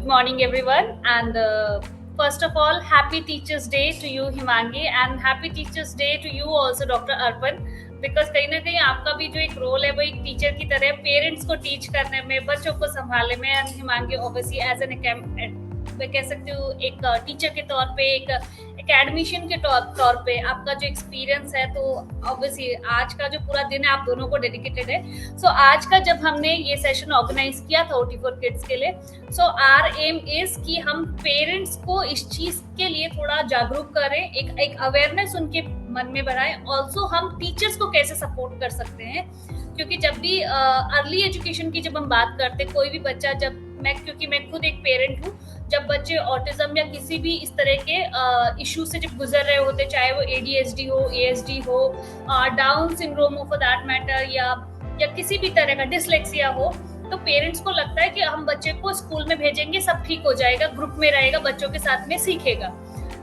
morning, everyone. And first of all, happy Teachers' Day to you, Himangi, and happy Teachers' Day to you also, Dr. Arpan. Because कहीं ना कहीं आपका भी जो एक role है वो एक टीचर की तरह पेरेंट्स को टीच करने में, बच्चों को संभालने में, and Himangi obviously as an मैं कह सकती हूँ एक टीचर के तौर पे, एक एकेडमिशियन के तौर पे आपका जो एक्सपीरियंस है, तो ऑब्वियसली आज का जो पूरा दिन है आप दोनों को डेडिकेटेड है. सो आज का जब हमने ये सेशन ऑर्गेनाइज किया था OT फॉर किड्स के लिए, सो आर एम इज कि हम पेरेंट्स को इस चीज के लिए थोड़ा जागरूक करें, एक अवेयरनेस उनके मन में बढ़ाएं. ऑल्सो हम टीचर्स को कैसे सपोर्ट कर सकते हैं, क्योंकि जब भी अर्ली एजुकेशन की जब हम बात करते, कोई भी बच्चा, जब क्योंकि मैं खुद एक पेरेंट हूँ, जब बच्चे ऑटिज्म या किसी भी इस तरह के इशू से जब गुजर रहे होते, चाहे वो ADHD हो, ASD हो, डाउन सिंड्रोम हो फॉर दैट मैटर, या किसी भी तरह का डिसलेक्सिया हो, तो पेरेंट्स को लगता है कि हम बच्चे को स्कूल में भेजेंगे, सब ठीक हो जाएगा, ग्रुप में रहेगा, बच्चों के साथ में सीखेगा.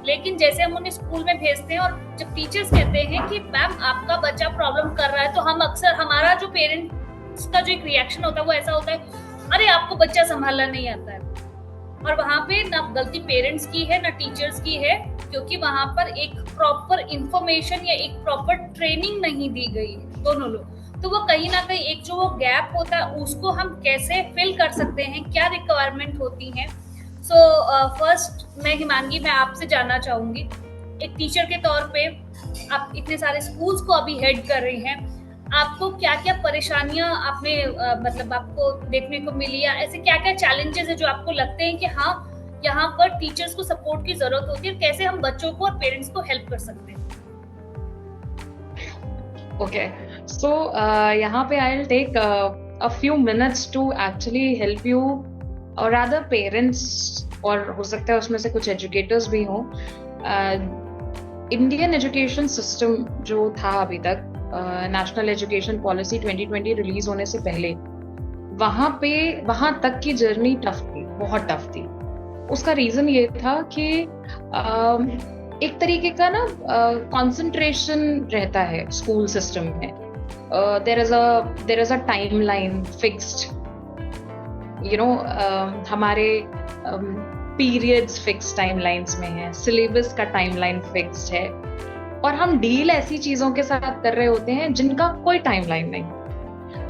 लेकिन जैसे हम उन्हें स्कूल में भेजते हैं और जब टीचर्स कहते हैं कि मैम आपका बच्चा प्रॉब्लम कर रहा है, तो हम अक्सर, हमारा जो पेरेंट्स का जो एक रिएक्शन होता है वो ऐसा होता है, अरे आपको बच्चा संभालना नहीं आता है. और वहां पे ना गलती पेरेंट्स की है ना टीचर्स की है, क्योंकि वहां पर एक प्रॉपर इंफॉर्मेशन या एक प्रॉपर ट्रेनिंग नहीं दी गई है दोनों लोग. तो वो कहीं ना कहीं एक जो वो गैप होता है उसको हम कैसे फिल कर सकते हैं, क्या रिक्वायरमेंट होती है. सो फर्स्ट मैं हिमांगी, मैं आपसे जानना चाहूंगी, एक टीचर के तौर पे आप इतने सारे स्कूल्स को अभी हेड कर रही हैं, आपको क्या क्या परेशानियां आपने मतलब आपको देखने को मिली, या ऐसे क्या क्या चैलेंजेस है जो आपको लगते हैं कि हाँ यहाँ पर टीचर्स को सपोर्ट की जरूरत होती है, कैसे हम बच्चों को और पेरेंट्स को हेल्प कर सकते हैं. ओके, सो यहाँ पे I will take a few minutes to actually help you, और रादर पेरेंट्स, और हो सकता है उसमें से कुछ एजुकेटर्स भी हों. इंडियन एजुकेशन सिस्टम जो था अभी तक, नेशनल एजुकेशन पॉलिसी 2020 रिलीज होने से पहले, वहां तक की जर्नी टफ थी, बहुत टफ थी. उसका रीजन ये था कि एक तरीके का ना कंसंट्रेशन रहता है स्कूल सिस्टम में. There is a timeline fixed, you know, हमारे पीरियड्स फिक्स टाइमलाइंस में है, सिलेबस का टाइमलाइन फिक्स्ड है, और हम डील ऐसी चीजों के साथ कर रहे होते हैं जिनका कोई टाइमलाइन नहीं.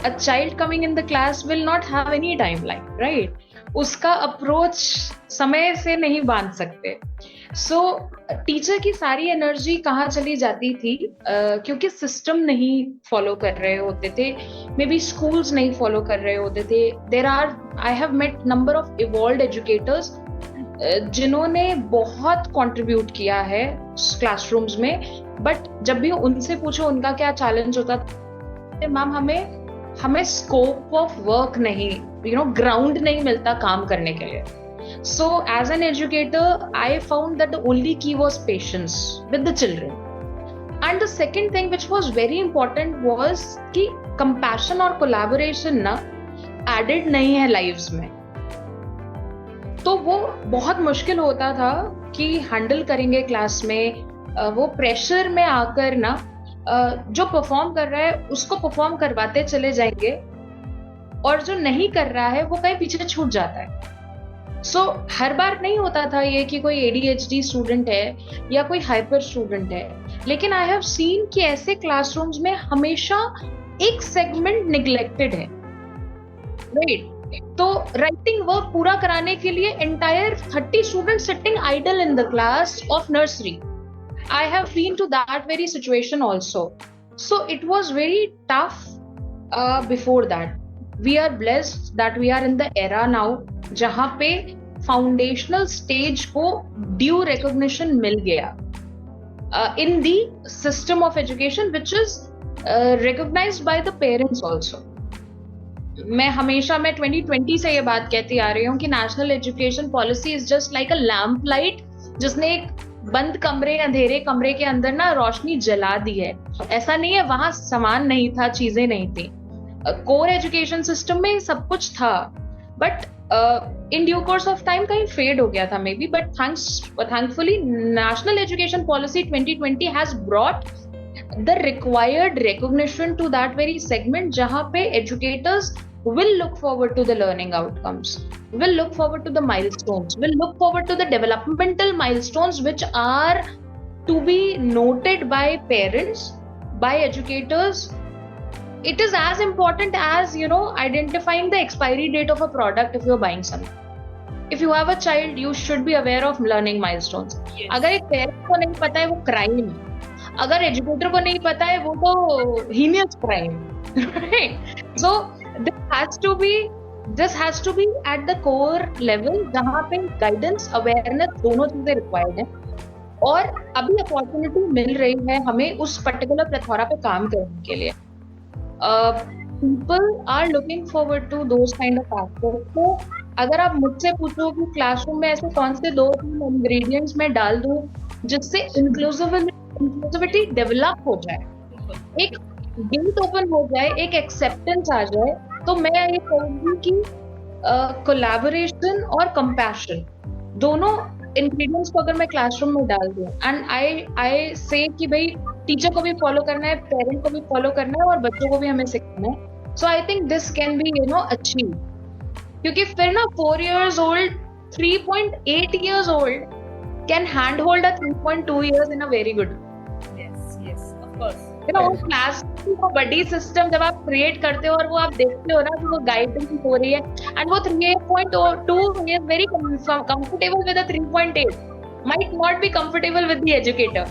A child coming in the class will not have any timeline, right? उसका अप्रोच समय से नहीं बांध सकते. सो टीचर की सारी एनर्जी कहाँ चली जाती थी, क्योंकि सिस्टम नहीं फॉलो कर रहे होते थे, मे बी स्कूल्स नहीं फॉलो कर रहे होते थे. I have met number of evolved educators जिन्होंने बहुत कंट्रीब्यूट किया है क्लासरूम्स में, बट जब भी उनसे पूछो उनका क्या चैलेंज होता था, मैम हमें स्कोप ऑफ वर्क नहीं, ग्राउंड नहीं मिलता काम करने के लिए. So as an educator I found that the only key was patience with the children. And the second thing which was very important was कि कंपैशन और कोलैबोरेशन ना एडेड नहीं है लाइव्स में. तो वो बहुत मुश्किल होता था कि हैंडल करेंगे क्लास में, वो प्रेशर में आकर ना जो परफॉर्म कर रहा है उसको परफॉर्म करवाते चले जाएंगे, और जो नहीं कर रहा है वो कहीं पीछे छूट जाता है. सो हर बार नहीं होता था ये कि कोई ADHD स्टूडेंट है या कोई हाइपर स्टूडेंट है, लेकिन आई हैव सीन कि ऐसे क्लासरूम्स में हमेशा एक सेगमेंट निग्लेक्टेड है, राइट? तो राइटिंग वर्क पूरा कराने के लिए entire 30 students sitting idol in the class of nursery. I have been to that very situation also. So it was very tough before that. We are blessed that we are in the era now जहाँ पे foundational stage को due recognition मिल गया in the system of education which is recognized by the parents also. मैं 2020 से ये बात कहती आ रही हूँ कि national education policy is just like a lamp light, जिसने एक बंद कमरे, अंधेरे कमरे के अंदर ना रोशनी जला दी है. ऐसा नहीं है वहां सामान नहीं था, चीजें नहीं थी. कोर एजुकेशन सिस्टम में सब कुछ था, but in due course of time कहीं फेड हो गया था maybe. But thankfully national education policy 2020 has brought the required recognition to that very segment, जहां पे educators will look forward to the learning outcomes, will look forward to the milestones, will look forward to the developmental milestones which are to be noted by parents, by educators. It is as important as, you know, identifying the expiry date of a product if you're buying something. If you have a child, you should be aware of learning milestones. Yes. अगर एक parent को नहीं पता है वो crime है, अगर educator को नहीं पता है वो तो heinous crime, right? So this has to be at the core level, जहाँ पे गाइडेंस अवेयरनेस दोनों चीजें रिक्वायर्ड है। और अभी अपॉर्चुनिटी मिल रही है हमें उस पर्टिकुलर प्लेथोरा पे काम करने के लिए। People are looking forward to those kind of aspects. तो अगर आप मुझसे पूछो कि क्लासरूम में ऐसे कौन से 2-3 इंग्रेडिएंट्स मैं डाल दूं जिससे इंक्लूसिविटी डेवलप हो जाए, एक गेट ओपन हो जाए, एक एक्सेप्टेंस आ जाए, तो मैं ये कहूंगी कि कोलैबोरेशन और कंपैशन दोनों इंग्रेडिएंट्स को अगर मैं क्लासरूम में डाल दूं, एंड आई से कि भाई टीचर को भी फॉलो करना है, पेरेंट को भी फॉलो करना है और बच्चों को भी हमें सिखाना है, so I think this can be, you know, achieve. क्योंकि फिर ना 4 years old, 3.8 years old can handhold a 3.2 years in a very good way. Yes, of course. You know, class को बड़ी सिस्टम जब आप क्रिएट करते हो और वो आप देखते हो ना कि वो गाइडेंस हो रही है, एंड वो 3.2 is very comfortable with a 3.8, might not be comfortable with the educator,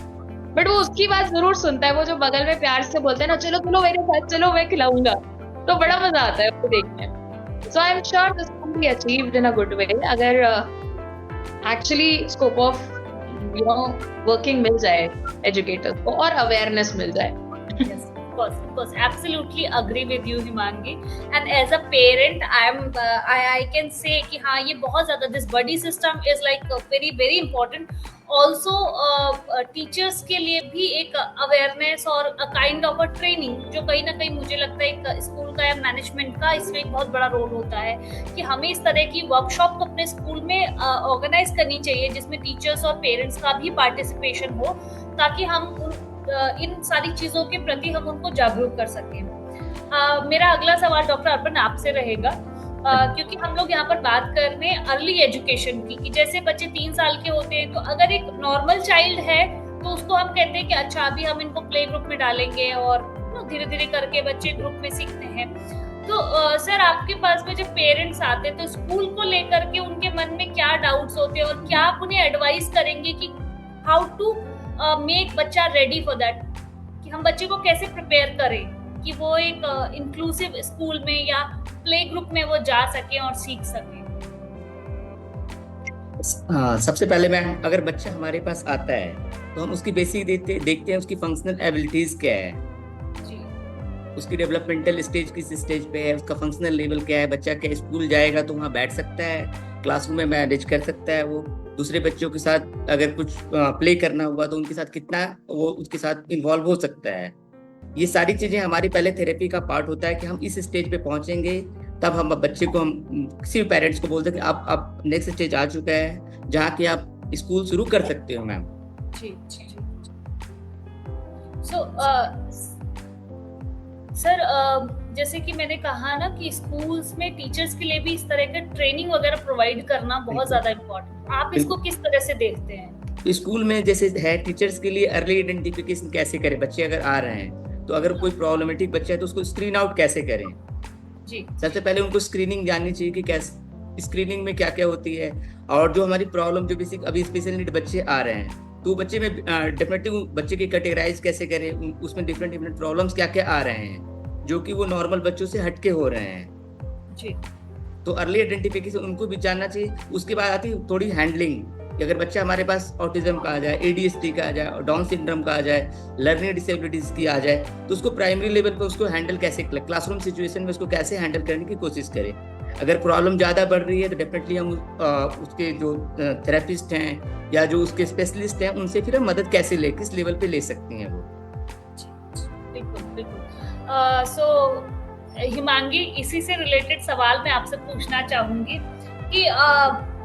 but वो उसकी बात जरूर सुनता है। वो जो बगल में प्यार से बोलते हैं ना, चलो चलो मेरे साथ चलो, मैं खिलाऊंगा, तो बड़ा मजा आता है उसको देखने में। So I'm sure this can be achieved in a good way अगर actually scope of, you know, working मिल जाए educators को और awareness मिल जाए। Yes, of course, absolutely agree with you, Himangi. And as a parent, I can say कि हाँ, ये बहुत ज़्यादा this buddy system is like very very important. Also, teachers के लिए भी एक अवेयरनेस और काइंड ऑफ अ ट्रेनिंग, जो कहीं ना कहीं मुझे लगता है एक स्कूल का या मैनेजमेंट का इसमें एक बहुत बड़ा रोल होता है कि हमें इस तरह की वर्कशॉप अपने स्कूल में ऑर्गेनाइज करनी चाहिए जिसमें टीचर्स और पेरेंट्स का भी पार्टिसिपेशन हो, ताकि हम इन सारी चीज़ों के प्रति हम उनको जागरूक कर सकें। मेरा अगला सवाल डॉक्टर अर्पण आपसे रहेगा, क्योंकि हम लोग यहाँ पर बात कर रहे हैं अर्ली एजुकेशन की, कि जैसे बच्चे 3 साल के होते हैं, तो अगर एक नॉर्मल चाइल्ड है तो उसको हम कहते हैं कि अच्छा अभी हम इनको प्ले ग्रुप में डालेंगे और धीरे धीरे करके बच्चे ग्रुप में सीखते हैं। तो सर, आपके पास में जब पेरेंट्स आते हैं तो स्कूल को लेकर के उनके मन में क्या डाउट्स होते हैं और क्या आप उन्हें एडवाइस करेंगे कि हाउ टू मेक बच्चा रेडी फॉर दैट, कि हम बच्चे को कैसे प्रिपेयर करें कि वो एक इंक्लूसिव स्कूल में या प्ले ग्रुप में वो जा सके और सीख सके? सबसे पहले मैं, अगर बच्चा हमारे पास आता है तो हम उसकी बेसिक देखते हैं उसकी फंक्शनल एबिलिटीज क्या है जी, उसकी डेवलपमेंटल स्टेज किस स्टेज पे है, उसका फंक्शनल लेवल क्या है, बच्चा क्या स्कूल जाएगा तो वहाँ बैठ सकता है, क्लासरूम में मैनेज कर सकता है, वो दूसरे बच्चों के साथ अगर कुछ प्ले करना हुआ तो उनके साथ कितना वो उसके साथ इन्वॉल्व हो सकता है। ये सारी चीजें हमारी पहले थेरेपी का पार्ट होता है कि हम इस स्टेज पे पहुंचेंगे, तब हम बच्चे को, हम किसी भी पेरेंट्स को बोलते हैं कि आप नेक्स्ट स्टेज आ चुका है जहाँ की आप स्कूल शुरू कर सकते हो मैम। जी जी जी। सो सर, जैसे कि मैंने कहा ना कि स्कूल्स में टीचर्स के लिए भी इस तरह का ट्रेनिंग वगैरह प्रोवाइड करना बहुत ज्यादा इम्पोर्टेंट, आप इसको किस तरह से देखते हैं? स्कूल में जैसे है टीचर्स के लिए अर्ली आइडेंटिफिकेशन कैसे करें, बच्चे अगर आ रहे हैं तो अगर कोई प्रॉब्लमेटिक बच्चा है तो उसको स्क्रीन आउट कैसे करें। जी, सबसे पहले उनको स्क्रीनिंग जाननी चाहिए कि कैसे स्क्रीनिंग में क्या क्या होती है, और जो हमारी प्रॉब्लम जो बेसिक अभी स्पेशल नीड बच्चे आ रहे हैं तो बच्चे में डेफिनेटली बच्चे की कैटेगराइज कैसे करें, उसमें डिफरेंट प्रॉब्लम्स क्या क्या आ रहे हैं जो कि वो नॉर्मल बच्चों से हटके हो रहे हैं जी। तो अर्ली आइडेंटिफिकेशन उनको भी जानना चाहिए। उसके बाद आती है थोड़ी हैंडलिंग, अगर बच्चा हमारे पास ऑटिज्म का आ जाए, ADHD का आ जाए, डाउन सिंड्रोम का आ जाए, लर्निंग डिसेबिलिटीज की आ जाए, तो उसको प्राइमरी लेवल पे उसको हैंडल कैसे, क्लासरूम सिचुएशन में उसको कैसे हैंडल करने की कोशिश करें। अगर प्रॉब्लम ज़्यादा बढ़ रही है तो डेफिनेटली हम उसके जो थेरेपिस्ट हैं या जो उसके स्पेशलिस्ट हैं उनसे फिर हम मदद कैसे ले, किस लेवल पे ले सकते हैं वो। बिल्कुल बिल्कुल। सो हिमांगी, इसी से रिलेटेड सवाल मैं आपसे पूछना चाहूंगी कि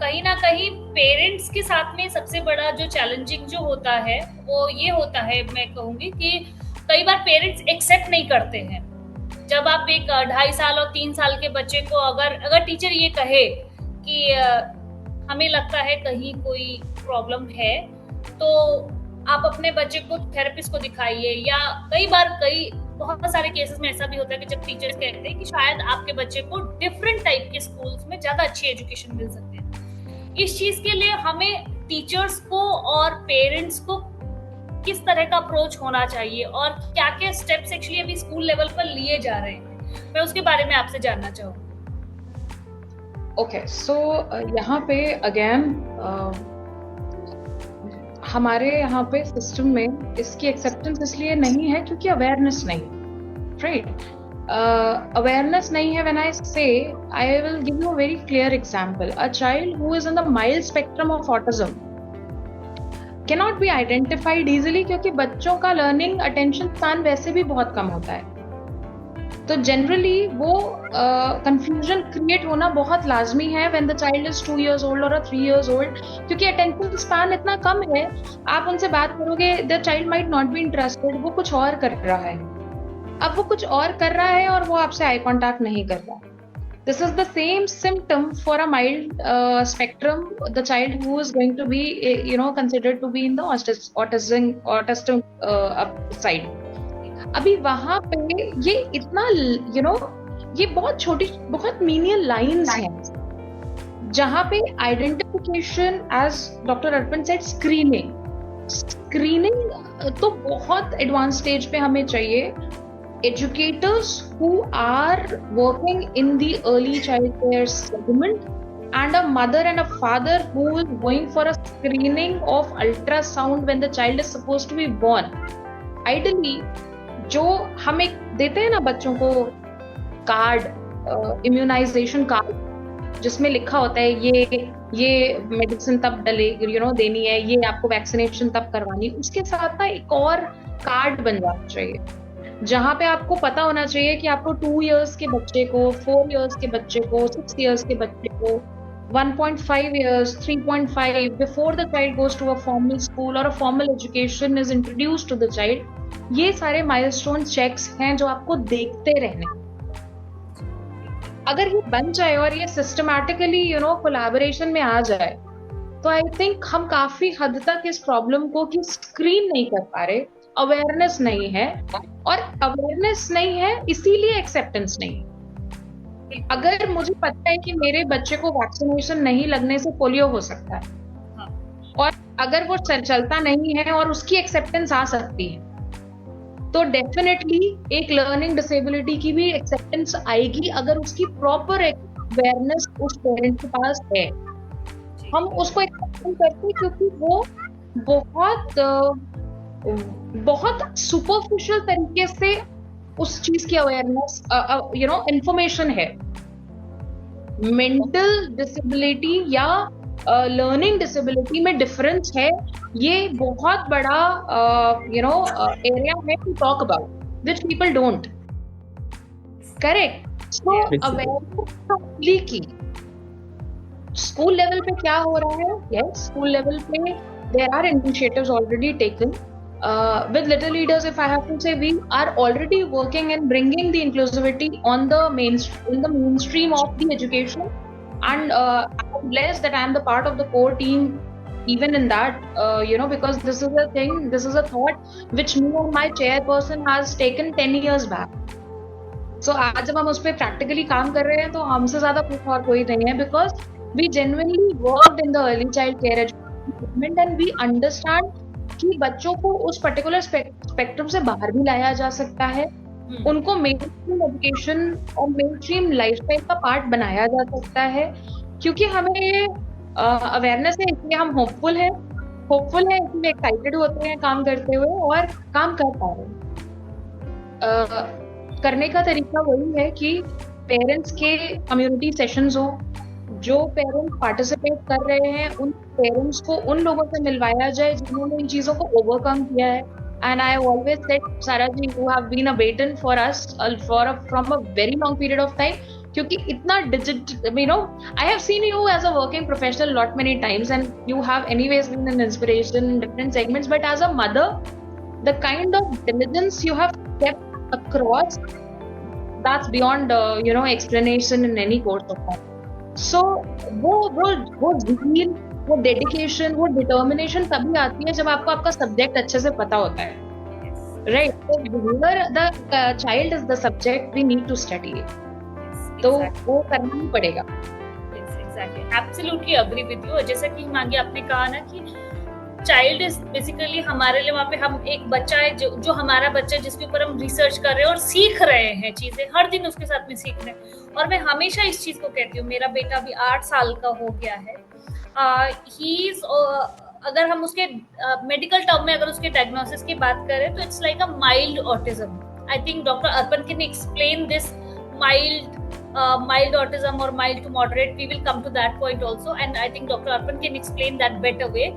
कहीं ना कहीं पेरेंट्स के साथ में सबसे बड़ा जो चैलेंजिंग जो होता है वो ये होता है, मैं कहूंगी कि कई बार पेरेंट्स एक्सेप्ट नहीं करते हैं जब आप एक 2.5 साल और 3 साल के बच्चे को अगर टीचर ये कहे कि हमें लगता है कहीं कोई प्रॉब्लम है, तो आप अपने बच्चे को थेरेपिस्ट को दिखाइए। या बहुत सारे केसेस में ऐसा भी होता है कि जब टीचर्स कहते हैं कि शायद आपके बच्चे को डिफरेंट टाइप के स्कूल्स में ज्यादा अच्छी एजुकेशन मिल सकती है। इस चीज के लिए हमें टीचर्स को और पेरेंट्स को किस तरह का अप्रोच होना चाहिए और क्या क्या स्टेप्स एक्चुअली अभी स्कूल लेवल पर लिए जा रहे हैं, मैं उसके बारे में आपसे जानना चाहूँगी। ओके, सो यहाँ पे अगेन हमारे यहाँ पे सिस्टम में इसकी एक्सेप्टेंस इसलिए नहीं है क्योंकि अवेयरनेस नहीं, राइट? अवेयरनेस नहीं है। व्हेन आई से, I will give you a very clear example. A child who is in the mild spectrum of autism cannot be identified easily, क्योंकि बच्चों का लर्निंग अटेंशन स्पैन वैसे भी बहुत कम होता है। तो जनरली वो कंफ्यूजन क्रिएट होना बहुत लाजमी है when the child is 2 years old और 3 years old, क्योंकि अटेंशन स्पैन इतना कम है। आप उनसे बात करोगे, the child might not be interested, वो कुछ और कर रहा है। अब वो कुछ और कर रहा है और वो आपसे आई कांटेक्ट नहीं कर रहा। This is the same symptom for a mild spectrum, the child who is going to be considered to be in the autistic side. अभी वहां पे ये इतना ये बहुत छोटी, बहुत मीनियल लाइंस हैं जहां पे identification, as doctor Arpan said, screening तो बहुत एडवांस स्टेज पे हमें चाहिए। Educators who are working in the early child care segment and a mother and a father who is going for a screening of ultrasound when the child is supposed to be born. Ideally, जो हम एक देते हैं ना बच्चों को card, immunisation card, जिसमें लिखा होता है ये मेडिसिन तब देनी है, ये आपको वैक्सीनेशन तब करवानी है, उसके साथ ना एक और कार्ड बन जाना चाहिए जहां पे आपको पता होना चाहिए कि आपको 2 years के बच्चे को, 4 years के बच्चे को, 6 years के बच्चे को, 1.5 years, 3.5, before the child goes to a formal school or a formal education is introduced to the child, ये सारे माइलस्टोन चेक्स हैं जो आपको देखते रहने। अगर ये बन जाए और ये सिस्टमैटिकली कोलैबोरेशन में आ जाए, तो आई थिंक हम काफी हद तक इस प्रॉब्लम को कि स्क्रीन नहीं कर पा रहे, अवेयरनेस नहीं है, और अवेयरनेस नहीं है इसीलिए एक्सेप्टेंस नहीं। अगर मुझे पता है कि मेरे बच्चे को वैक्सीनेशन नहीं लगने से पोलियो हो सकता है, और अगर वो चलता नहीं है और उसकी एक्सेप्टेंस आ सकती है, तो डेफिनेटली एक लर्निंग डिसेबिलिटी की भी एक्सेप्टेंस आएगी अगर उसकी प्रॉपर अवेयरनेस उस पेरेंट के पास है। हम उसको एक्सेप्ट करते हैं क्योंकि वो बहुत सुपरफिशियल तरीके से उस चीज की अवेयरनेस इंफॉर्मेशन है। मेंटल डिसेबिलिटी या लर्निंग डिसेबिलिटी में डिफरेंस है, ये बहुत बड़ा एरिया है to talk about, which people don't. Correct. So awareness की स्कूल लेवल पे क्या हो रहा है? यस, स्कूल लेवल पे there are initiatives already taken with Little Leaders. If I have to say, we are already working and bringing the inclusivity in the mainstream of the education, and I'm blessed that I am the part of the core team even in that, because this is a thing, this is a thought which me and my chairperson has taken 10 years back. So आज जब हम उस पर practically काम कर रहे हैं तो हमसे ज़्यादा कुछ और कोई नहीं है, because we genuinely worked in the early child care education and we understand कि बच्चों को उस पर्टिकुलर स्पेक्ट्रम से बाहर भी लाया जा सकता है, उनको मेनस्ट्रीम एजुकेशन और मेनस्ट्रीम लाइफस्टाइल का पार्ट बनाया जा सकता है। क्योंकि हमें ये अवेयरनेस है, इसलिए हम होपफुल है, इसलिए एक्साइटेड होते हैं काम करते हुए और काम कर पा रहे हैं। करने का तरीका वही है कि पेरेंट्स के कम्युनिटी सेशंस हो, जो पेरेंट्स पार्टिसिपेट कर रहे हैं उन पेरेंट्स को उन लोगों से मिलवाया जाए जिन्होंने इन चीजों को ओवरकम किया है। And I always said, Sara ji, you have been a baton for us from a very long period of time, क्योंकि इतना I have seen you as a working professional lot many times and you have anyways been an inspiration in different segments, but as a mother the kind of diligence you have kept across that's beyond explanation in any course of time. So वो zeal, वो dedication, वो determination तभी आती है जब आपको आपका subject अच्छे से पता होता है, राइट? तो whenever the child is the subject we need to study it, तो वो करना ही पड़ेगा। Exactly, absolutely agree with you. जैसा कि हिमांगी आपने कहा ना कि चाइल्ड इज बेसिकली हमारे लिए वहाँ पे हम एक बच्चा है जो हमारा बच्चा है जिसके ऊपर हम रिसर्च कर रहे हैं और सीख रहे हैं चीजें, हर दिन उसके साथ में सीख रहे हैं। और मैं हमेशा इस चीज को कहती हूँ, मेरा बेटा अभी 8 साल का हो गया है, अगर हम उसके मेडिकल टर्म में अगर उसके डायग्नोसिस की बात करें तो it's like a mild autism. I think doctor Arpan can explain this mild autism or mild to moderate. We will come to that point also, and I think Dr. Arpan can explain that better way.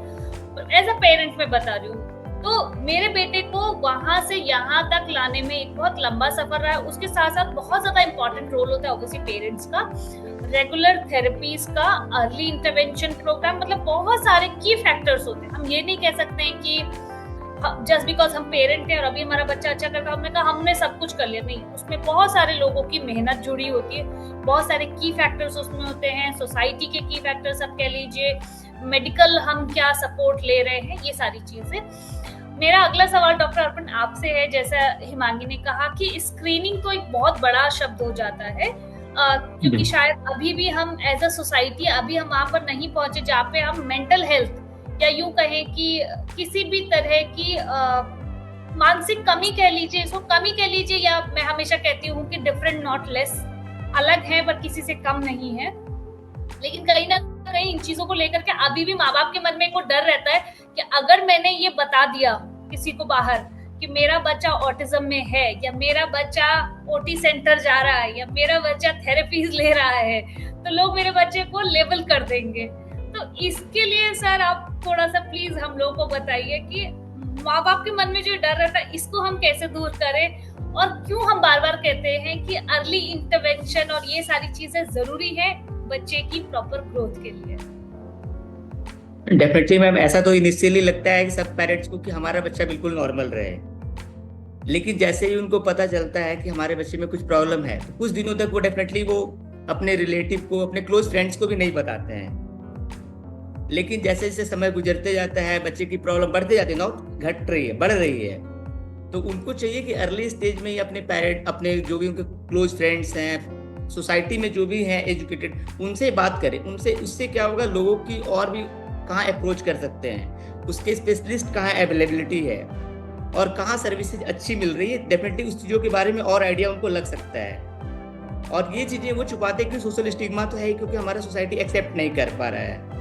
As a parent मैं बता रही हूँ, तो मेरे बेटे को वहां से यहाँ तक लाने में एक बहुत लंबा सफर रहा है। उसके साथ साथ बहुत ज्यादा इंपॉर्टेंट रोल होता है ऑब्वियसली पेरेंट्स का, रेगुलर थेरेपीज का, अर्ली इंटरवेंशन प्रोग्राम, मतलब बहुत सारे की फैक्टर्स होते हैं। हम ये नहीं कह सकते हैं कि जस्ट बिकॉज हम पेरेंट हैं और अभी हमारा बच्चा अच्छा करता है हमने कहा हमने सब कुछ कर लिया, नहीं। उसमें बहुत सारे लोगों की मेहनत जुड़ी होती है, बहुत सारे की फैक्टर्स उसमें होते हैं, सोसाइटी के की फैक्टर्स आप कह लीजिए, मेडिकल हम क्या सपोर्ट ले रहे हैं, ये सारी चीजें। मेरा अगला सवाल डॉक्टर अर्पण आपसे है, जैसा हिमांगी ने कहा कि स्क्रीनिंग तो एक बहुत बड़ा शब्द हो जाता है, क्योंकि शायद अभी भी हम एज अ सोसाइटी अभी हम वहां पर नहीं पहुंचे जहाँ पे हम मेंटल हेल्थ या यूं कहें कि किसी भी तरह की मानसिक कमी कह लीजिए, इसको कमी कह लीजिए, या मैं हमेशा कहती हूँ कि डिफरेंट नॉट लेस, अलग है पर किसी से कम नहीं है। लेकिन कहीं ना कहीं इन चीजों को लेकर के अभी भी माँ बाप के मन में एक डर रहता है कि अगर मैंने ये बता दिया किसी को बाहर कि मेरा बच्चा ऑटिज्म में है, या मेरा बच्चा ओटी सेंटर जा रहा है, या मेरा बच्चा थेरेपीज ले रहा है, तो लोग मेरे बच्चे को लेबल कर देंगे। तो इसके लिए सर आप थोड़ा सा प्लीज हम लोगों को बताइए कि माँ बाप के मन में जो डर रहता है इसको हम कैसे दूर करें, और क्यों हम बार बार कहते हैं कि अर्ली इंटरवेंशन और ये सारी चीजें जरूरी है बच्चे की प्रॉपर ग्रोथ के लिए। डेफिनेटली मैम, ऐसा तो इनिशियली लगता है कि सब पेरेंट्स को कि हमारा बच्चा बिल्कुल नॉर्मल रहे, लेकिन जैसे ही उनको पता चलता है कि हमारे बच्चे में कुछ प्रॉब्लम है तो कुछ दिनों तक वो डेफिनेटली वो अपने रिलेटिव को, अपने क्लोज फ्रेंड्स को भी नहीं बताते हैं। लेकिन जैसे जैसे समय गुजरते जाता है, बच्चे की प्रॉब्लम बढ़ते जाती है, नॉट घट रही है, बढ़ रही है, तो उनको चाहिए कि अर्ली स्टेज में ही अपने पेरेंट, अपने जो भी उनके क्लोज फ्रेंड्स हैं, सोसाइटी में जो भी हैं एजुकेटेड, उनसे बात करें। उससे क्या होगा, लोगों की और भी कहाँ अप्रोच कर सकते हैं, उसके स्पेशलिस्ट कहाँ अवेलेबिलिटी है और कहाँ सर्विसेज अच्छी मिल रही है, डेफिनेटली उस चीज़ों के बारे में और आइडिया उनको लग सकता है। और ये चीज़ें वो छुपाते हैं कि सोशल स्टिग्मा तो है ही, क्योंकि हमारा सोसाइटी एक्सेप्ट नहीं कर पा रहा है।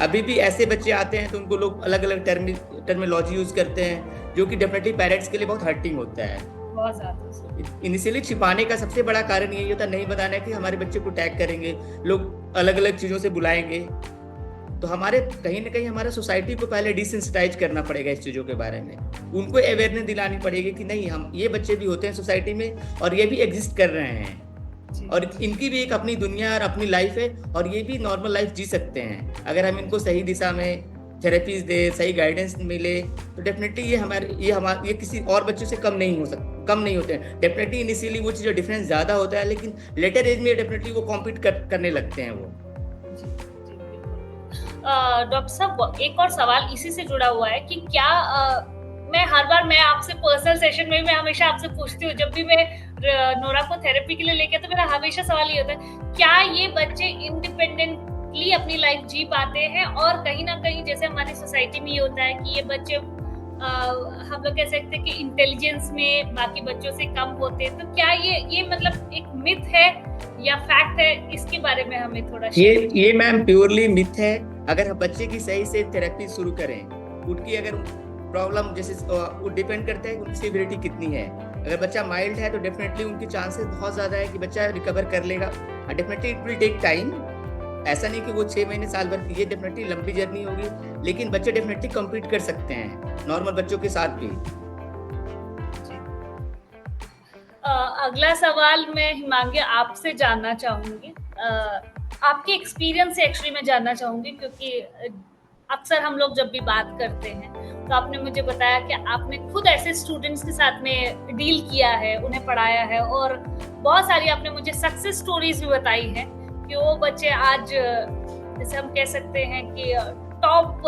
अभी भी ऐसे बच्चे आते हैं तो उनको लोग अलग अलग टर्मिनोलॉजी यूज करते हैं, जो कि डेफिनेटली पेरेंट्स के लिए बहुत हर्टिंग होता है। बहुत ज्यादा इनिशियली छिपाने का सबसे बड़ा कारण यही होता है, नहीं बताना कि हमारे बच्चे को टैग करेंगे, लोग अलग अलग चीज़ों से बुलाएंगे। तो हमारे कहीं ना कहीं हमारा सोसाइटी को पहले डिसेंसिटाइज करना पड़ेगा इस चीज़ों के बारे में, उनको अवेयरनेस दिलानी पड़ेगी कि नहीं, हम ये बच्चे भी होते हैं सोसाइटी में और ये भी एग्जिस्ट कर रहे हैं, और इनकी भी एक अपनी दुनिया और अपनी लाइफ है, और ये भी नॉर्मल लाइफ जी सकते हैं। अगर हम इनको सही दिशा में थेरेपीज दे, सही गाइडेंस मिले, तो डेफिनेटली ये किसी और बच्चों से कम नहीं होते हैं। डेफिनेटली इनिशियली वो चीज़ डिफरेंस ज़्यादा होता है, लेकिन लेटर एज में डेफिनेटली वो कॉम्पीट करने लगते हैं वो। डॉक्टर साहब, एक और सवाल इसी से जुड़ा हुआ है कि क्या मैं आपसे पर्सनल सेशन में मैं हमेशा आपसे पूछती हूँ, जब भी मैं नोरा को थेरेपी के लिए लेके, तो मेरा हमेशा सवाल ये होता है, क्या ये बच्चे इंडिपेंडेंटली अपनी लाइफ जी पाते हैं? और कहीं ना कहीं जैसे हमारी सोसाइटी में ये होता है कि ये बच्चे हम लोग कह सकते हैं कि इंटेलिजेंस में बाकी बच्चों से कम होते हैं, तो क्या ये मतलब एक मिथ है या फैक्ट है? इसके बारे में हमें थोड़ा ये मैम प्योरली मिथ है। अगर हम बच्चे की सही से थेरेपी शुरू करें, उनकी अगर प्रॉब्लम जैसे वो डिपेंड करता है कि उनकी सीवियरिटी कितनी है। अगर बच्चा माइल्ड है तो डेफिनेटली उनके चांसेस बहुत ज़्यादा है कि बच्चा रिकवर कर लेगा। Definitely it will take time, ऐसा नहीं कि वो 6 महीने साल भर, ये डेफिनेटली लंबी जर्नी होगी, लेकिन बच्चे डेफिनेटली कम्पीट कर सकते हैं नॉर्मल बच्चों के साथ भी। अगला सवाल मैं हिमांगी आपसे जानना चाहूंगी, आपके एक्सपीरियंस से एक्चुअली मैं जानना चाहूंगी, क्योंकि अक्सर हम लोग जब भी बात करते हैं तो आपने मुझे बताया कि आपने खुद ऐसे स्टूडेंट्स के साथ में डील किया है, उन्हें पढ़ाया है, और बहुत सारी आपने मुझे सक्सेस स्टोरीज भी बताई है कि वो बच्चे आज जैसे हम कह सकते हैं कि टॉप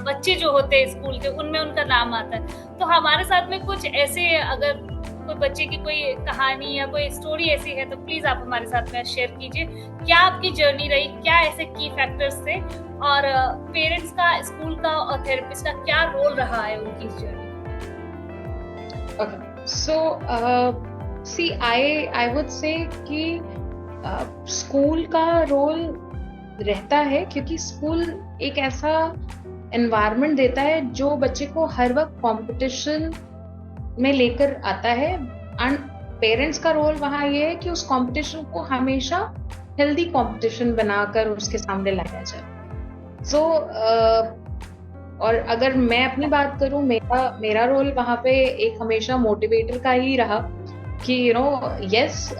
बच्चे जो होते हैं स्कूल के, उनमें उनका नाम आता है। तो हमारे साथ में कुछ ऐसे अगर कोई बच्चे की कोई कहानी या कोई स्टोरी ऐसी है तो प्लीज आप हमारे साथ में शेयर कीजिए। क्या आपकी जर्नी रही, क्या ऐसे की फैक्टर्स थे, और पेरेंट्स का, स्कूल का और थेरेपिस्ट का क्या रोल रहा है उनकी इस journey? Okay, so see, I would say कि स्कूल का रोल रहता है, क्योंकि स्कूल एक ऐसा एनवायरनमेंट देता है जो बच्चे को हर वक्त कंपटीशन में लेकर आता है, एंड पेरेंट्स का रोल वहाँ ये है कि उस कंपटीशन को हमेशा हेल्दी कंपटीशन बनाकर उसके सामने लाया जाए। सो और अगर मैं अपनी बात करूं, मेरा रोल वहाँ पे एक हमेशा मोटिवेटर का ही रहा कि यस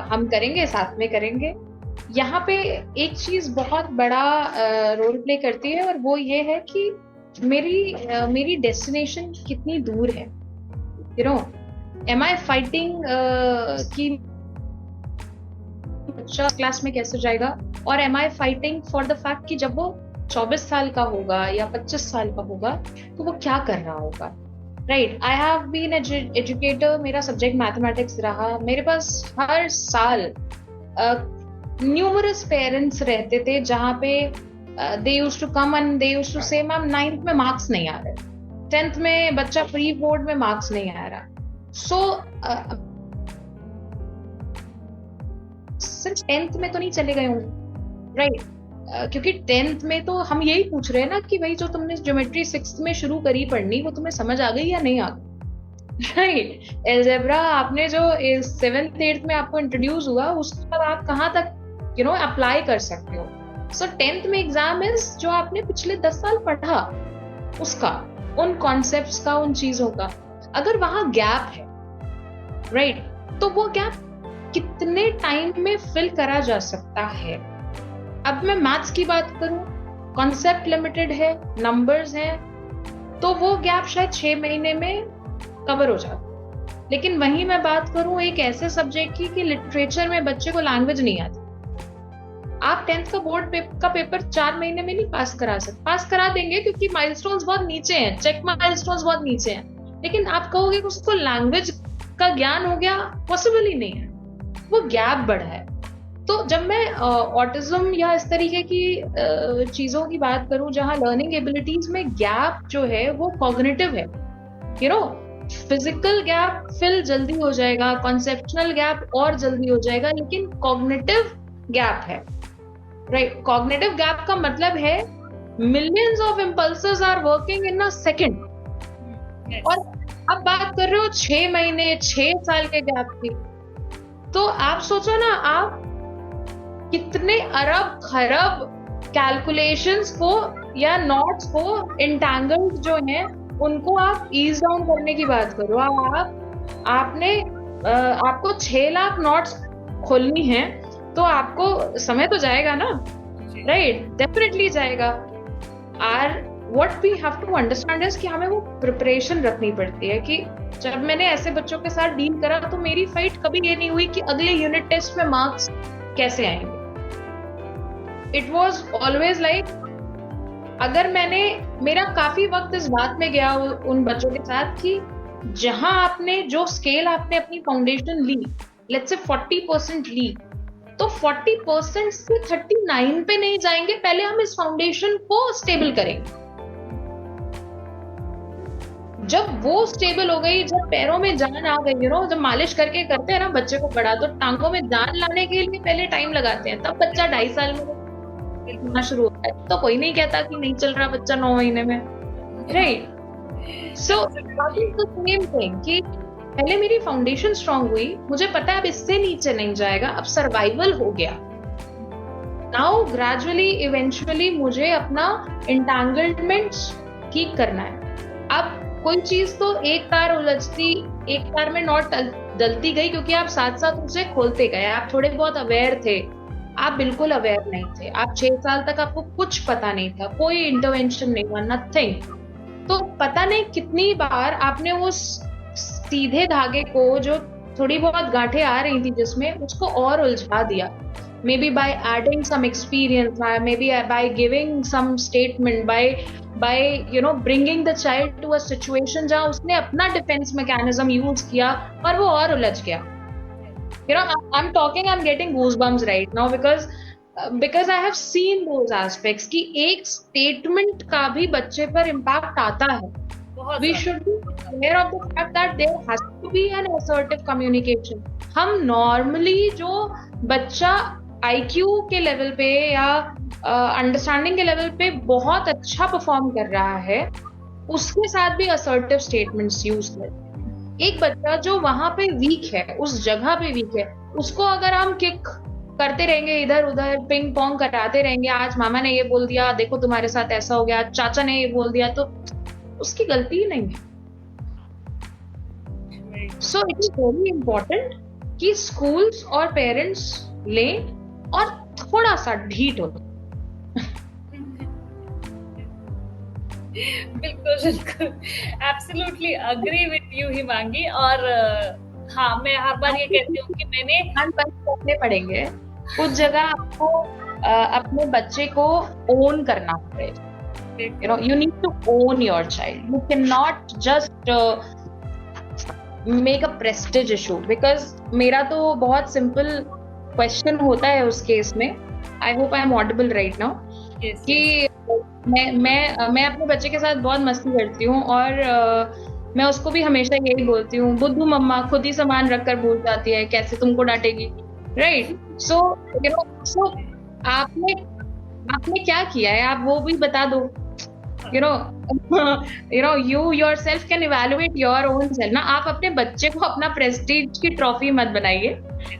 हम करेंगे, साथ में करेंगे। यहाँ पे एक चीज बहुत बड़ा रोल प्ले करती है, और वो ये है कि मेरी डेस्टिनेशन कितनी दूर है। एम आई फाइटिंग कि बच्चा क्लास में कैसे जाएगा, और am I fighting for the fact कि जब वो 24 साल का होगा या 25 साल का होगा तो वो क्या कर रहा होगा। Right, I have been educator, मेरा सब्जेक्ट मैथमेटिक्स रहा। मेरे पास हर साल न्यूमरस पेरेंट्स रहते थे जहाँ पे they used to come and they used to say ma'am 9th में मार्क्स नहीं आ रहे, 10th में बच्चा प्री बोर्ड में मार्क्स नहीं आ रहा। सो सिर्फ 10th में तो नहीं चले गए होंगे, राइट? क्योंकि 10th में तो हम यही पूछ रहे हैं ना कि भाई जो तुमने ज्योमेट्री 6th में शुरू करी पढ़नी, वो तुम्हें समझ आ गई या नहीं आ गई, राइट? अलजेब्रा आपने जो 7th 8th में आपको इंट्रोड्यूस हुआ, उसके बाद आप कहाँ तक अप्लाई कर सकते हो। सो 10th में एग्जाम इज जो आपने पिछले 10 साल पढ़ा उसका, उन कॉन्सेप्ट्स का, उन चीजों का। अगर वहां गैप है, राइट, तो वो गैप कितने टाइम में फिल करा जा सकता है। अब मैं मैथ्स की बात करूं, कॉन्सेप्ट लिमिटेड है, नंबर्स हैं, तो वो गैप शायद 6 महीने में कवर हो जाता। लेकिन वहीं मैं बात करूं एक ऐसे सब्जेक्ट की कि लिटरेचर में बच्चे को लैंग्वेज नहीं आती, आप 10th का बोर्ड का पेपर 4 महीने में नहीं पास करा सकते। पास करा देंगे क्योंकि माइलस्टोन्स बहुत नीचे हैं, चेक माइलस्टोन्स बहुत नीचे हैं, लेकिन आप कहोगे कि उसको लैंग्वेज का ज्ञान हो गया, पॉसिबल ही नहीं है, वो गैप बढ़ा है। तो जब मैं ऑटिज्म या इस तरीके की चीजों की बात करूं जहां लर्निंग एबिलिटीज में गैप जो है वो कॉग्निटिव है, फिजिकल गैप फिल जल्दी हो जाएगा, कॉन्सेप्चुअल गैप और जल्दी हो जाएगा, लेकिन कॉग्निटिव गैप है, राइट? कॉग्निटिव गैप का मतलब है millions of impulses are working in a second, और अब बात कर रहे हो 6 महीने 6 साल के गैप की। तो आप सोचो ना, आप कितने अरब खरब कैलकुलेशंस को या नॉट्स को इंटैंगल्ड जो हैं उनको आप ईज डाउन करने की बात करो। आपको 6 लाख नॉट्स खोलनी है तो आपको समय तो जाएगा ना, राइट? डेफिनेटली जाएगा। What we have to understand is कि हमें वो प्रिपरेशन रखनी पड़ती है कि जब मैंने ऐसे बच्चों के साथ डील करा तो मेरी फाइट कभी ये नहीं हुई कि अगले यूनिट टेस्ट में मार्क्स कैसे आएंगे। इट वॉज ऑलवेज लाइक, अगर मेरा काफी वक्त इस बात में गया उन बच्चों के साथ कि जहां आपने जो स्केल आपने अपनी फाउंडेशन ली, लेट्स से 40% ली, तो 40% से 39 पे नहीं जाएंगे, पहले हम इस फाउंडेशन को स्टेबल करेंगे। जब वो स्टेबल हो गई, जब पैरों में जान आ गई, जब मालिश करके करते हैं ना बच्चे को बड़ा, तो टांगों में जान लाने के लिए पहले टाइम लगाते हैं, तब बच्चा 2.5 साल में शुरू होता है। तो कोई नहीं कहता कि नहीं चल रहा बच्चा 9 महीने में, राइट? सो सेम थिंग कि पहले मेरी फाउंडेशन स्ट्रांग हुई, मुझे पता है अब इससे नीचे नहीं जाएगा, अब सर्वाइवल हो गया। नाउ ग्रेजुअली इवेंचुअली मुझे अपना एंटेंगलमेंट ठीक करना है। अब कोई चीज तो एक तार उलझती, एक तार में नॉट डलती गई क्योंकि आप साथ साथ उसे खोलते गए, आप थोड़े बहुत अवेयर थे, आप बिल्कुल अवेयर नहीं थे, आप 6 साल तक आपको कुछ पता नहीं था, कोई इंटरवेंशन नहीं हुआ, नथिंग। तो पता नहीं कितनी बार आपने उस सीधे धागे को, जो थोड़ी बहुत गांठें आ रही थी जिसमें, उसको और उलझा दिया। Maybe by adding some experience, maybe by giving some statement, by bringing the child to a situation जहाँ उसने अपना defense mechanism use किया और वो और उलझ गया। I'm getting goosebumps right now because I have seen those aspects कि एक statement का भी बच्चे पर impact आता है। We should be aware of the fact that there has to be an assertive communication. हम normally जो बच्चा IQ के लेवल पे या अंडरस्टैंडिंग के लेवल पे बहुत अच्छा परफॉर्म कर रहा है, उसके साथ भी असर्टिव स्टेटमेंट्स यूज करते हैं। एक बच्चा जो वहां पे वीक है, उस जगह पे वीक है, उसको अगर हम किक करते रहेंगे, इधर उधर पिंग पोंग कराते रहेंगे, आज मामा ने ये बोल दिया, देखो तुम्हारे साथ ऐसा हो गया, चाचा ने ये बोल दिया, तो उसकी गलती ही नहीं है। So it is very important कि स्कूल्स और पेरेंट्स लें और थोड़ा सा ढीठ हो। बिल्कुल बिल्कुल, absolutely agree with you Himangi. और हाँ, मैं हर बार ये कहती हूँ कि मैंने बंद करने पड़ेंगे कुछ जगह, आपको अपने बच्चे को ओन करना पड़ेगा। you need to own your child. You cannot just make a prestige issue, because मेरा तो बहुत simple question होता है उस केस में। I hope I am audible right now. yes, कि मैं अपने बच्चे के साथ बहुत मस्ती करती हूँ और मैं उसको भी हमेशा यही बोलती हूँ, बुद्धू मम्मा खुद ही सामान रख कर भूल जाती है, कैसे तुमको डांटेगी, राइट? सो आपने क्या किया है, आप वो भी बता दो। you yourself can evaluate your own self ना। आप अपने बच्चे को अपना प्रेस्टीज की ट्रॉफी मत बनाइए,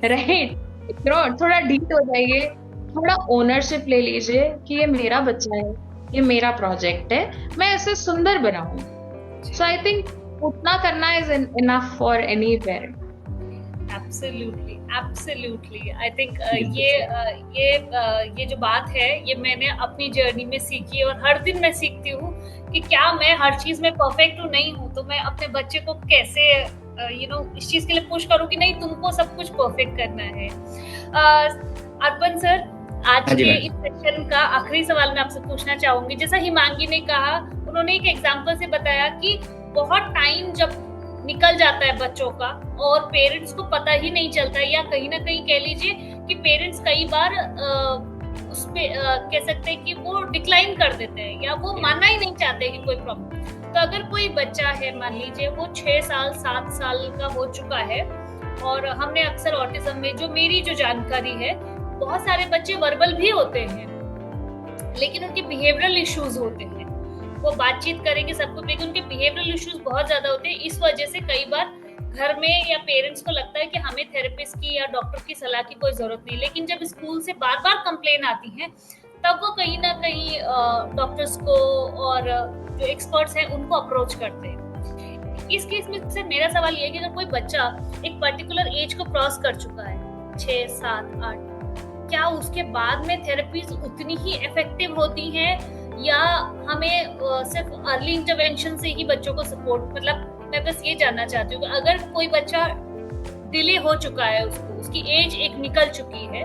राइट? थोड़ा ढीठ हो जाइए, थोड़ा ओनरशिप ले लीजिए कि ये मेरा बच्चा है, ये मेरा प्रोजेक्ट है, मैं ऐसे सुंदर बनाऊं। सो आई थिंक उतना करना is enough for any parent. Absolutely absolutely, I think ये जो बात है, ये मैंने अपनी जर्नी में सीखी और हर दिन मैं सीखती हूँ कि क्या मैं हर चीज में परफेक्ट हूँ, नहीं हूँ, तो मैं अपने बच्चे को कैसे इस चीज के लिए पुश करूँ कि नहीं, तुमको सब कुछ परफेक्ट करना है। अर्पण सर, आज के इस सेशन का आखिरी सवाल मैं आपसे पूछना चाहूंगी। जैसा हिमांगी ने कहा, उन्होंने एक एग्जांपल से बताया कि बहुत टाइम जब निकल जाता है बच्चों का और पेरेंट्स को पता ही नहीं चलता, या कहीं ना कहीं कह लीजिए कि पेरेंट्स कई बार उस पे कह सकते हैं कि वो डिक्लाइन कर देते हैं या वो मानना ही नहीं चाहते कि कोई प्रॉब्लम। तो अगर कोई बच्चा है, मान लीजिए वो 6 साल 7 साल का हो चुका है, और हमने अक्सर ऑटिज्म में, जो मेरी जो जानकारी है, बहुत सारे बच्चे वर्बल भी होते हैं लेकिन उनके बिहेवियरल इश्यूज होते हैं, वो बातचीत करेंगे सब कुछ, लेकिन उनके बिहेवियरल इश्यूज बहुत ज्यादा होते हैं। इस वजह से कई बार घर में या पेरेंट्स को लगता है कि हमें थेरेपिस्ट की या डॉक्टर की सलाह की कोई जरूरत नहीं, लेकिन जब स्कूल से बार बार कंप्लेन आती है तब वो कहीं ना कहीं डॉक्टर्स को और जो एक्सपर्ट्स हैं उनको अप्रोच करते हैं। इस केस में से मेरा सवाल ये है कि अगर कोई बच्चा एक पर्टिकुलर एज को क्रॉस कर चुका है, 6, 7, 8, क्या उसके बाद में थेरेपीज उतनी ही इफेक्टिव होती हैं, या हमें सिर्फ अर्ली इंटरवेंशन से ही बच्चों को सपोर्ट, मतलब मैं बस ये जानना चाहती हूँ कि अगर कोई बच्चा डिले हो चुका है, उसकी एज एक निकल चुकी है,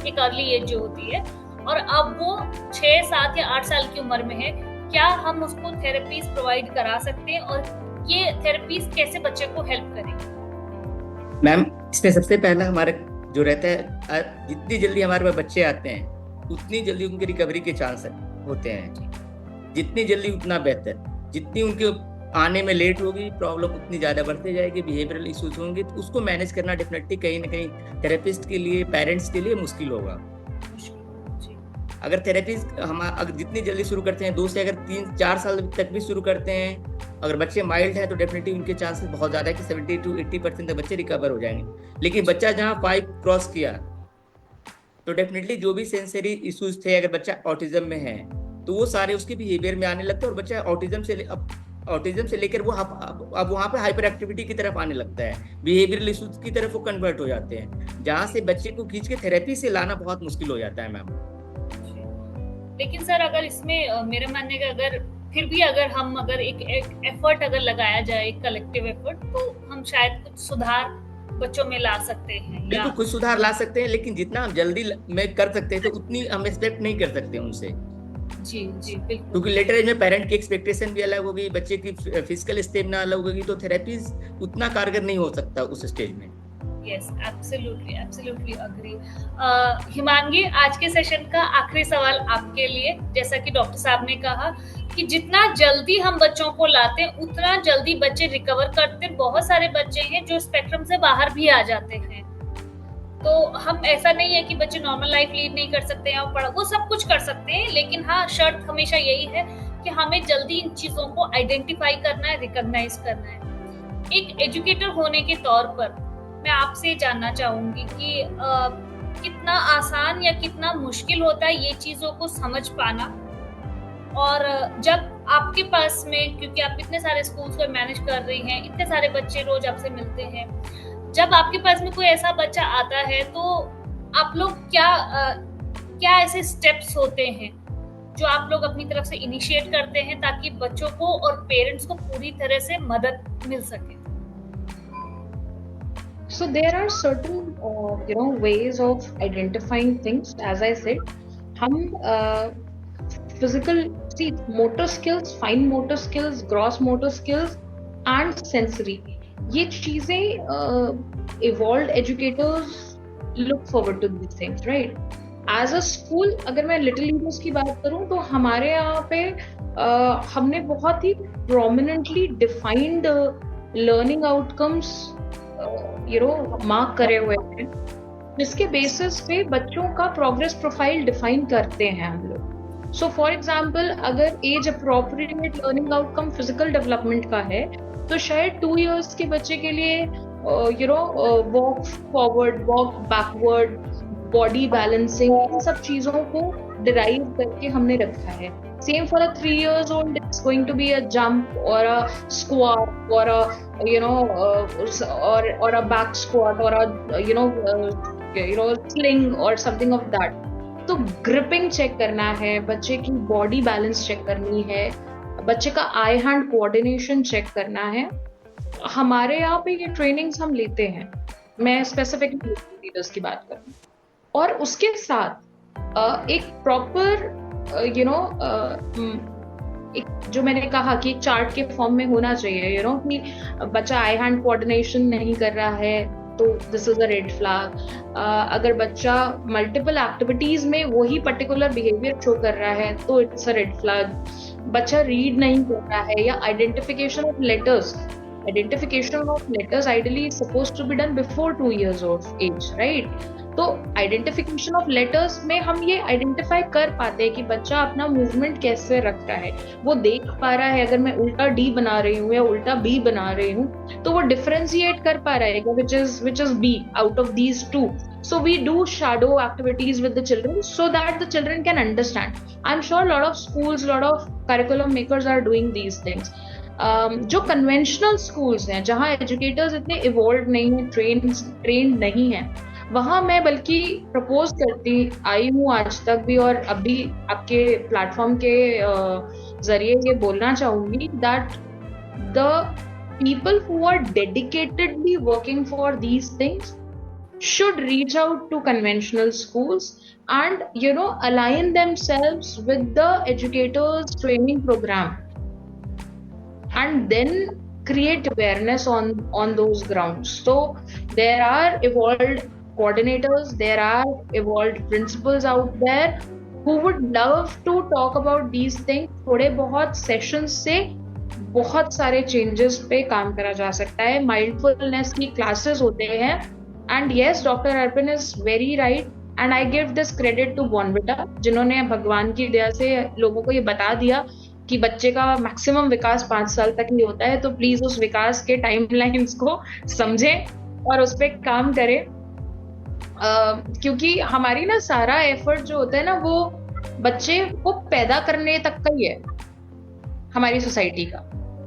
एक अर्ली एज जो होती है, और अब वो 6, 7 या 8 साल की उम्र में है, क्या हम उसको थेरेपीज प्रोवाइड करा सकते हैं, और ये थेरेपीज कैसे बच्चे को हेल्प करेंगे? मैम, इसमें सबसे पहला हमारा जो रहता है, जितनी जल्दी हमारे पास बच्चे आते हैं उतनी जल्दी उनकी रिकवरी के चांस होते हैं, जितनी जल्दी उतना बेहतर। जितनी उनके आने में लेट होगी, प्रॉब्लम उतनी ज़्यादा बढ़ती जाएगी, बिहेवियरल इश्यूज होंगे, तो उसको मैनेज करना डेफिनेटली कहीं ना कहीं थेरेपिस्ट के लिए, पेरेंट्स के लिए मुश्किल होगा। अगर थेरेपीज हम अगर जितनी जल्दी शुरू करते हैं, 2 से अगर 3-4 साल तक भी शुरू करते हैं, अगर बच्चे माइल्ड हैं तो डेफिनेटली उनके चांसेस बहुत ज़्यादा है कि 70 to 80% तक बच्चे रिकवर हो जाएंगे। लेकिन बच्चा जहाँ 5 क्रॉस किया तो डेफिनेटली जो भी सेंसरी इश्यूज थे, अगर बच्चा ऑटिज्म में है तो वो सारे उसके बिहेवियर में आने लगते हैं, और बच्चा ऑटिज्म से ऑटिज्म से लेकर वो अब वहाँ पे हाइपर एक्टिविटी की तरफ आने लगता है, बिहेवियरल इश्यूज की तरफ वो कन्वर्ट हो जाते हैं, जहाँ से बच्चे को खींच के थेरेपी से लाना बहुत मुश्किल हो जाता है मैम। लेकिन सर अगर इसमें मेरे मानने का अगर हम एक एफर्ट अगर लगाया जाए, एक कलेक्टिव एफर्ट, तो हम शायद कुछ सुधार बच्चों में ला सकते हैं। बिल्कुल कुछ सुधार ला सकते हैं, लेकिन जितना हम जल्दी में कर सकते हैं तो उतनी हम एक्सपेक्ट नहीं कर सकते उनसे। जी बिल्कुल, क्योंकि लेटर एज में पेरेंट की एक्सपेक्टेशन भी अलग होगी, बच्चे की फिजिकल स्टेमिना अलग होगी, तो थेरेपीज उतना कारगर नहीं हो सकता उस स्टेज में। Yes, absolutely agree. हिमांगी, आज के सेशन का आखिरी सवाल आपके लिए, जैसा कि डॉक्टर साहब ने कहा कि जितना जल्दी हम बच्चों को लाते हैं उतना जल्दी बच्चे रिकवर करते हैं। बहुत सारे बच्चे हैं जो स्पेक्ट्रम से बाहर भी आ जाते हैं, तो हम ऐसा नहीं है कि बच्चे नॉर्मल लाइफ लीड नहीं कर सकते हैं, वो सब कुछ कर सकते हैं, लेकिन हाँ, शर्त हमेशा यही है कि हमें जल्दी इन चीजों को आइडेंटिफाई करना है, रिकॉग्नाइज करना है। एक एजुकेटर होने के तौर पर मैं आपसे जानना चाहूंगी कि कितना आसान या कितना मुश्किल होता है ये चीजों को समझ पाना, और जब आपके पास में, क्योंकि आप इतने सारे स्कूल्स को मैनेज कर रही हैं, इतने सारे बच्चे रोज आपसे मिलते हैं, जब आपके पास में कोई ऐसा बच्चा आता है तो आप लोग क्या ऐसे स्टेप्स होते हैं जो आप लोग अपनी तरफ से इनिशिएट करते हैं ताकि बच्चों को और पेरेंट्स को पूरी तरह से मदद मिल सके? So there are certain, ways of identifying things. As I said, हम motor skills, fine motor skills, gross motor skills, and sensory. ये चीजें evolved educators look forward to these things, right? As a school, अगर मैं Little Heroes की बात करूं तो हमारे यहाँ पे हमने बहुत ही prominently defined learning outcomes mark करे हुए हैं, जिसके बेसिस पे बच्चों का प्रोग्रेस प्रोफाइल डिफाइन करते हैं हम लोग। सो फॉर एग्जांपल, अगर age appropriate learning outcome physical development का है तो शायद 2 years के बच्चे के लिए walk forward, walk backward, body balancing, इन सब चीजों को डिराइव करके हमने रखा है। Same for a 3 years old, it's going to be a jump or a squat or a or a back squat or a sling or something of that. तो gripping check करना है, बच्चे की बॉडी बैलेंस चेक करनी है, बच्चे का आई hand coordination check करना है। हमारे यहाँ पे ये ट्रेनिंग्स हम लेते हैं, मैं स्पेसिफिक लीडर्स की बात करूँ, और उसके साथ एक प्रॉपर एक जो मैंने कहा कि एक चार्ट के फॉर्म में होना चाहिए, कि बच्चा आई हैंड कोऑर्डिनेशन नहीं कर रहा है तो this is a red flag. अगर बच्चा मल्टीपल एक्टिविटीज में वही पर्टिकुलर बिहेवियर शो कर रहा है तो इट्स अ रेड फ्लैग। बच्चा रीड नहीं कर रहा है, या identification of letters ideally is supposed to be done before 2 years of age, right? तो आइडेंटिफिकेशन ऑफ लेटर्स में हम ये आइडेंटिफाई कर पाते हैं कि बच्चा अपना मूवमेंट कैसे रख रहा है, वो देख पा रहा है, अगर मैं उल्टा डी बना रही हूँ या उल्टा बी बना रही हूँ तो वो डिफरेंशिएट कर पा रहा है which is B out of these two. So we do shadow activities with the children so that the children can understand. I'm sure a lot of schools, a lot of curriculum makers are doing these things. जो conventional schools हैं, जहाँ educators इतने evolve नहीं है, train नहीं है, वहाँ मैं बल्कि प्रपोज करती आई हूँ आज तक भी, और अभी आपके प्लेटफॉर्म के जरिए ये बोलना चाहूंगी that the people who are dedicatedly working for these things should reach out to conventional schools and align themselves with the educators training program, and then create awareness on those grounds. So there are evolved coordinators, there are evolved principals out there who would love to talk about these things. थोड़े बहुत sessions से बहुत सारे changes पे काम करा जा सकता है। माइंडफुलनेस की क्लासेस होते हैं, and yes, doctor Arpin is very right, and I give this credit to Bournvita, जिन्होंने भगवान की दया से लोगों को ये बता दिया कि बच्चे का मैक्सिमम विकास 5 साल तक ही होता है, तो प्लीज उस विकास के टाइमलाइंस को समझें और उस पर काम करें। क्योंकि हमारी ना सारा एफर्ट जो होता है ना, वो बच्चे को पैदा करने तक का ही है हमारी सोसाइटी का,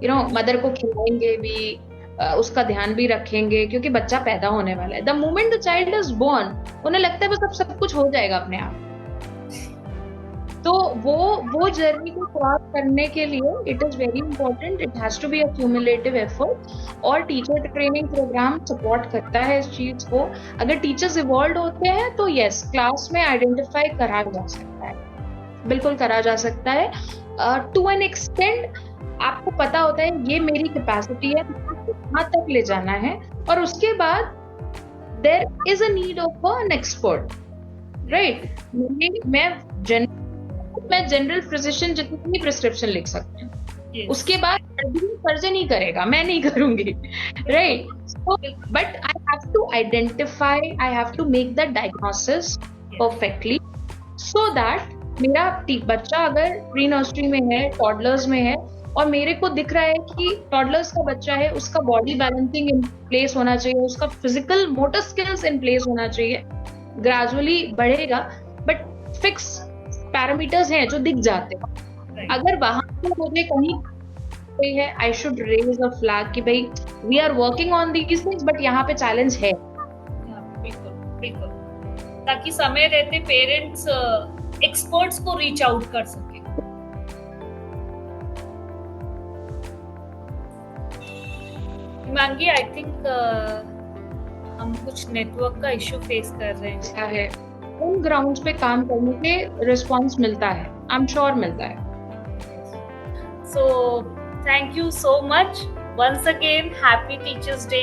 मदर को खिलाएंगे भी, उसका ध्यान भी रखेंगे, क्योंकि बच्चा पैदा होने वाला है। The moment the child is born, उन्हें लगता है बस अब सब कुछ हो जाएगा अपने आप। तो वो जर्नी को क्रॉस करने के लिए it is very important, it has to be a cumulative effort, और टीचर ट्रेनिंग प्रोग्राम सपोर्ट करता है इस चीज को। अगर टीचर्स इवॉल्व होते हैं तो यस, क्लास में आइडेंटिफाई करा जा सकता है, बिल्कुल करा जा सकता है। टू एन एक्सटेंड आपको पता होता है ये मेरी कैपेसिटी है, कहाँ तक ले जाना है, और उसके बाद there is a need of an expert, right. मैं जनरल फिजिशियन जितनी प्रिस्क्रिप्शन लिख सकती हूँ, Yes. उसके बाद सर्जन ही करेगा, मैं नहीं करूंगी, right. But I have to identify, I have to make the diagnosis perfectly, so that मेरा बच्चा अगर प्री नर्सरी में है, टॉडलर्स में है, और मेरे को दिख रहा है कि टॉडलर्स का बच्चा है, उसका बॉडी बैलेंसिंग इन प्लेस होना चाहिए, उसका physical motor skills in place होना चाहिए, ग्रेजुअली बढ़ेगा, बट फिक्स पैरामीटर्स हैं जो दिख जाते हैं। अगर वहां पे मुझे कहीं है, I should raise a flag कि भाई we are working on these things, but यहाँ पे चैलेंज है। बिल्कुल बिल्कुल, ताकि समय रहते पेरेंट्स एक्सपर्ट्स को रीच आउट कर सके। हिमांगी, आई थिंक हम कुछ नेटवर्क का इश्यू फेस कर रहे हैं। क्या है, उन ग्राउंड्स पे काम करने के रिस्पॉन्स मिलता है, आई एम श्योर मिलता है। So thank you so much once again. Happy Teachers Day.